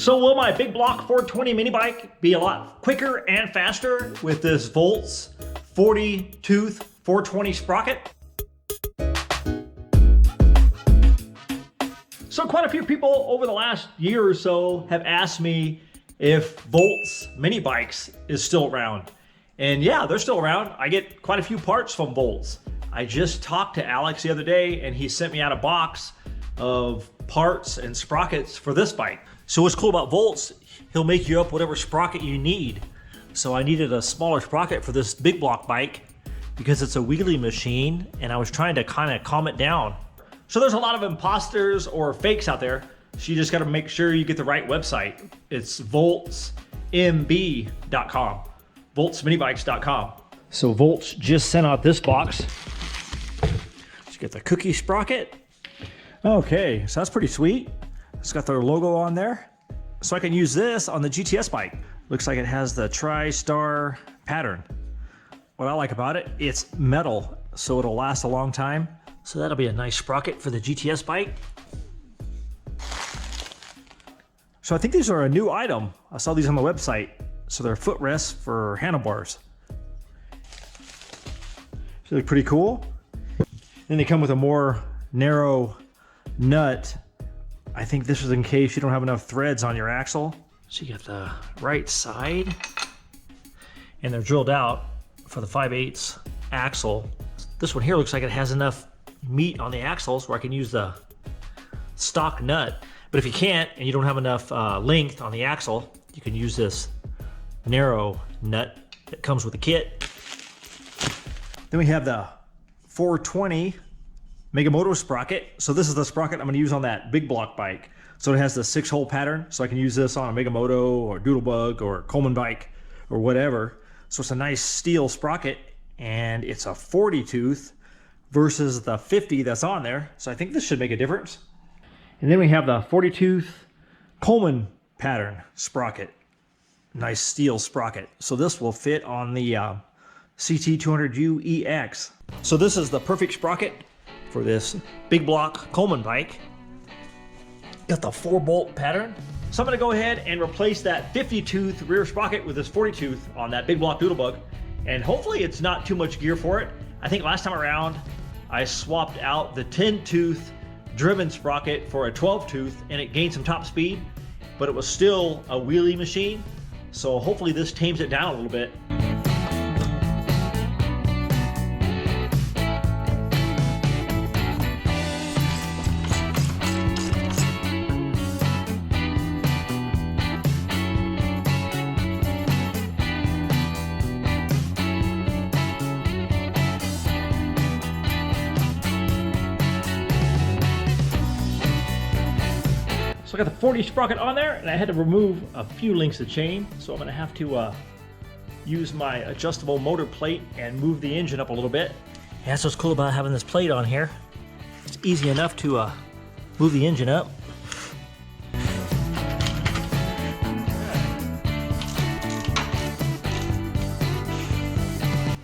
So will my big block 420 mini bike be a lot quicker and faster with this Volts 40 tooth 420 sprocket? So quite a few people over the last year or so have asked me if Volts mini bikes is still around. And yeah, they're still around. I get quite a few parts from Volts. I just talked to Alex the other day and he sent me out a box of parts and sprockets for this bike. So what's cool about Volts, he'll make you up whatever sprocket you need. So I needed a smaller sprocket for this big block bike because it's a wheelie machine and I was trying to kind of calm it down. So there's a lot of imposters or fakes out there. So you just got to make sure you get the right website. It's voltsmb.com, voltsminibikes.com. So Volts just sent out this box. Let's get the cookie sprocket. Okay, so that's pretty sweet. It's got their logo on there. So I can use this on the GTS bike. Looks like it has the tri-star pattern. What I like about it, it's metal, so it'll last a long time. So that'll be a nice sprocket for the GTS bike. So I think these are a new item. I saw these on the website. So they're footrests for handlebars. So they look pretty cool. Then they come with a more narrow nut. I think this is in case you don't have enough threads on your axle. So you got the right side and they're drilled out for the 5/8 axle. This one here looks like it has enough meat on the axles where I can use the stock nut. But if you can't and you don't have enough length on the axle, you can use this narrow nut that comes with the kit. Then we have the 420 Megamoto sprocket. So this is the sprocket I'm going to use on that big block bike. So it has the 6-hole pattern, so I can use this on a Megamoto or Doodlebug or Coleman bike or whatever. So it's a nice steel sprocket and it's a 40 tooth versus the 50 that's on there. So I think this should make a difference. And then we have the 40 tooth Coleman pattern sprocket. Nice steel sprocket. So this will fit on the CT200U EX. So this is the perfect sprocket for this big block Coleman bike. Got the 4-bolt pattern. So I'm gonna go ahead and replace that 50 tooth rear sprocket with this 40 tooth on that big block Doodlebug. And hopefully it's not too much gear for it. I think last time around, I swapped out the 10 tooth driven sprocket for a 12 tooth and it gained some top speed, but it was still a wheelie machine. So hopefully this tames it down a little bit. So I got the 40 sprocket on there and I had to remove a few links of chain. So I'm gonna have to use my adjustable motor plate and move the engine up a little bit. Yeah, that's what's cool about having this plate on here. It's easy enough to move the engine up.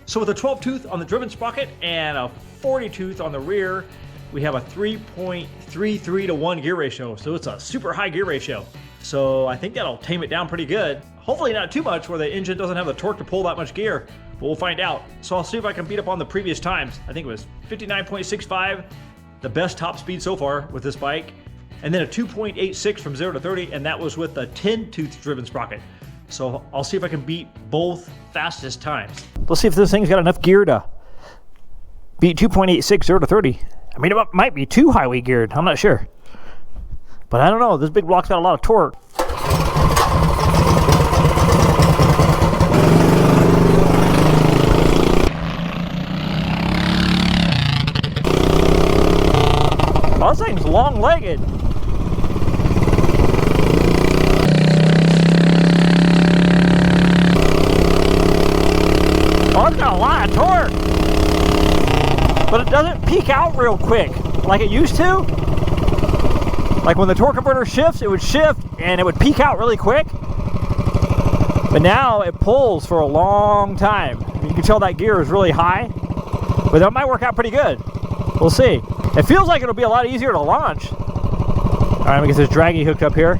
So with a 12 tooth on the driven sprocket and a 40 tooth on the rear, we have a 3.33 to 1 gear ratio. So it's a super high gear ratio. So I think that'll tame it down pretty good. Hopefully not too much where the engine doesn't have the torque to pull that much gear, but we'll find out. So I'll see if I can beat up on the previous times. I think it was 59.65, the best top speed so far with this bike. And then a 2.86 from 0 to 30, and that was with the 10 tooth driven sprocket. So I'll see if I can beat both fastest times. Let's see if this thing's got enough gear to beat 2.86 0 to 30. I mean, it might be too highway geared. I'm not sure. But I don't know. This big block's got a lot of torque. Oh, this thing's long-legged. Oh, it's got a lot of torque. But it doesn't peak out real quick like it used to. Like when the torque converter shifts, it would shift and it would peak out really quick. But now it pulls for a long time. You can tell that gear is really high, but that might work out pretty good. We'll see. It feels like it'll be a lot easier to launch. All right, let me get this draggy hooked up here.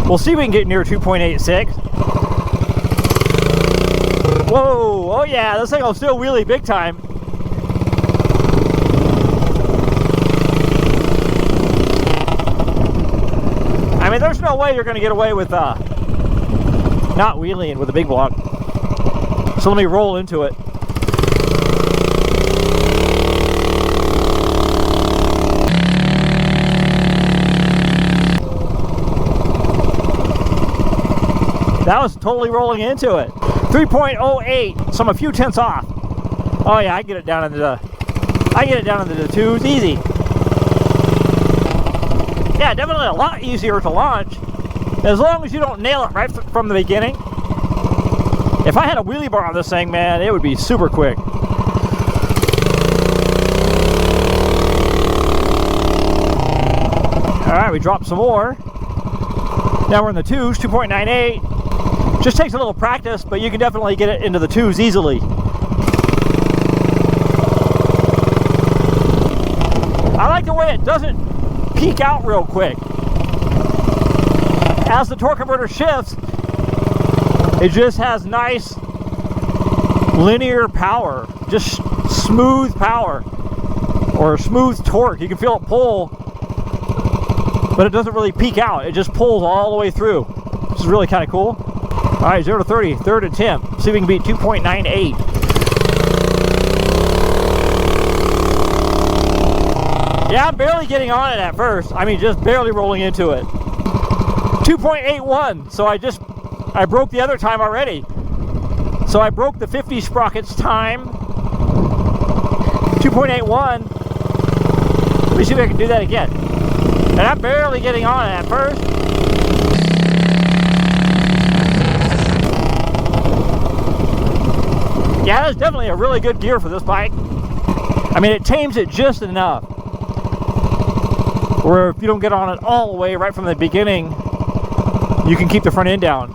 We'll see if we can get near 2.86. Whoa, oh yeah, this thing will still wheelie big time. I mean, there's no way you're going to get away with not wheeling with a big block. So let me roll into it. That was totally rolling into it. 3.08, so I'm a few tenths off. Oh yeah, I get it down into the twos easy. Yeah, definitely a lot easier to launch, as long as you don't nail it right from the beginning. If I had a wheelie bar on this thing, man, it would be super quick. All right, we dropped some more. Now we're in the twos, 2.98. Just takes a little practice, but you can definitely get it into the twos easily. I like the way it doesn't peak out real quick. As the torque converter shifts, it just has nice linear power, just smooth power, or smooth torque. You can feel it pull, but it doesn't really peak out. It just pulls all the way through, which is really kind of cool. All right, 0 to 30, third attempt. See if we can beat 2.98. Yeah, I'm barely getting on it at first. I mean, just barely rolling into it. 2.81, so I broke the other time already. So I broke the 50 Sprocket's time. 2.81. Let me see if I can do that again. And I'm barely getting on it at first. Yeah, that's definitely a really good gear for this bike. I mean, it tames it just enough where if you don't get on it all the way right from the beginning, you can keep the front end down.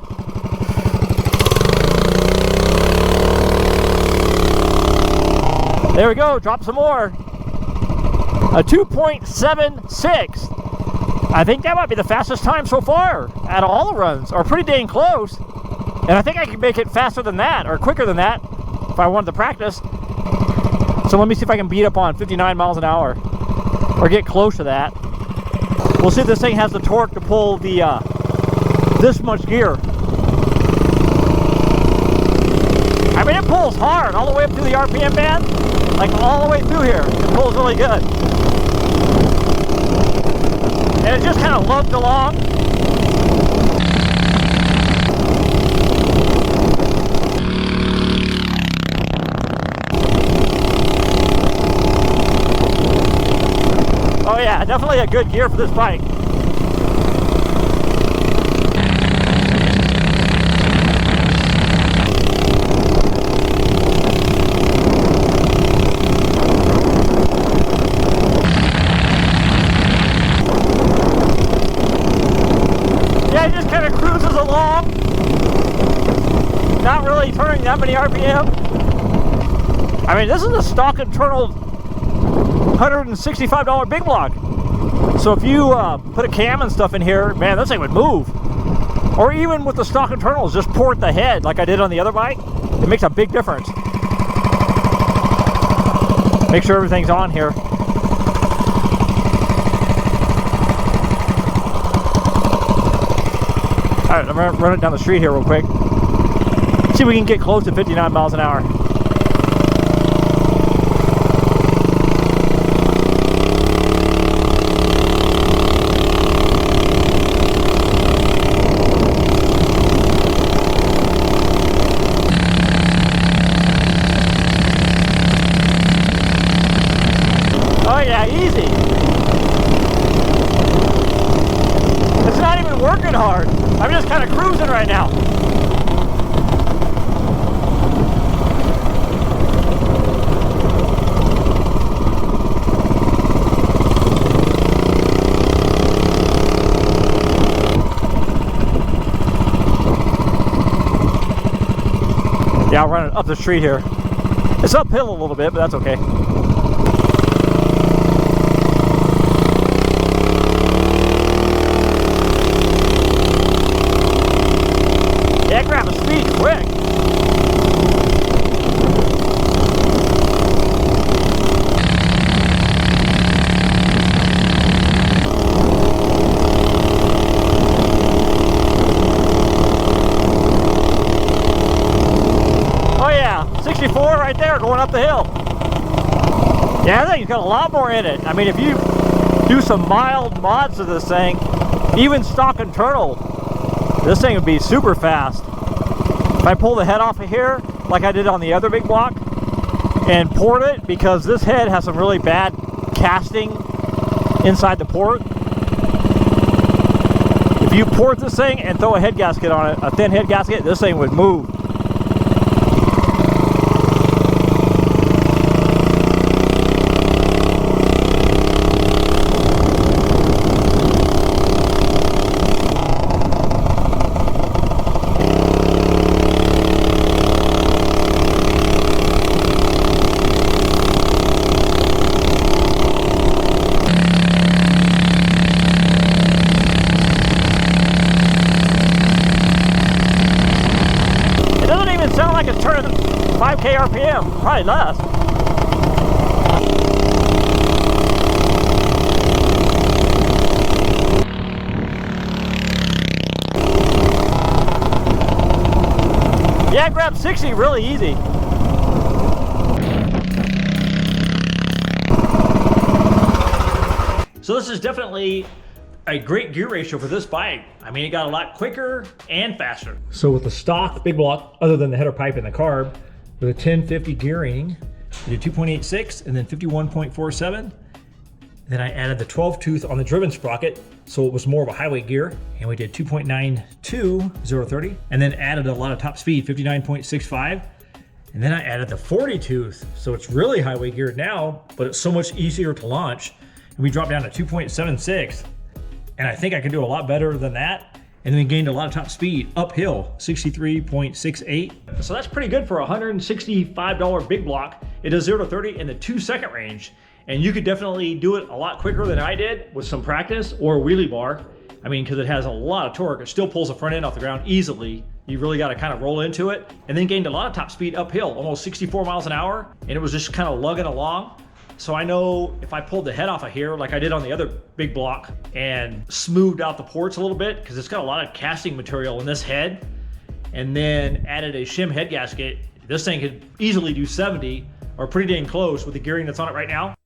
There we go, drop some more. A 2.76. I think that might be the fastest time so far out of all the runs, or pretty dang close. And I think I can make it faster than that, or quicker than that, if I wanted to practice. So let me see if I can beat up on 59 miles an hour, or get close to that. We'll see if this thing has the torque to pull the this much gear. I mean, it pulls hard all the way up through the RPM band, like all the way through here. It pulls really good. And it just kind of lugged along. Oh yeah, definitely a good gear for this bike. Yeah, it just kind of cruises along. Not really turning that many RPM. I mean, this is a stock internal $165 big block. So if you put a cam and stuff in here, man, this thing would move. Or even with the stock internals, just port the head like I did on the other bike. It makes a big difference. Make sure everything's on here. Alright, I'm gonna run it down the street here real quick. See if we can get close to 59 miles an hour. Oh yeah, easy. It's not even working hard. I'm just kind of cruising right now. Yeah, I'll run it up the street here. It's uphill a little bit, but that's okay. speed quick. Oh yeah, 64 right there going up the hill. Yeah, I think it's got a lot more in it. I mean, if you do some mild mods to this thing, even stock internal, this thing would be super fast. If I pull the head off of here, like I did on the other big block, and port it, because this head has some really bad casting inside the port. If you port this thing and throw a head gasket on it, a thin head gasket, this thing would move. Sound like it's turning 5K RPM, probably less. Yeah, I grabbed 60 really easy. So this is definitely a great gear ratio for this bike. I mean, it got a lot quicker and faster. So with the stock big block, other than the header pipe and the carb, with a 1050 gearing, we did 2.86 and then 51.47. Then I added the 12 tooth on the driven sprocket, so it was more of a highway gear, and we did 2.92 0-30, and then added a lot of top speed, 59.65. And then I added the 40 tooth, so it's really highway geared now, but it's so much easier to launch. And we dropped down to 2.76. And I think I can do a lot better than that. And then we gained a lot of top speed uphill, 63.68. So that's pretty good for a $165 big block. It does 0-30 in the 2-second range. And you could definitely do it a lot quicker than I did with some practice or a wheelie bar. I mean, because it has a lot of torque. It still pulls the front end off the ground easily. You really got to kind of roll into it. And then gained a lot of top speed uphill, almost 64 miles an hour. And it was just kind of lugging along. So I know if I pulled the head off of here, like I did on the other big block, and smoothed out the ports a little bit, because it's got a lot of casting material in this head, and then added a shim head gasket, this thing could easily do 70, or pretty dang close with the gearing that's on it right now.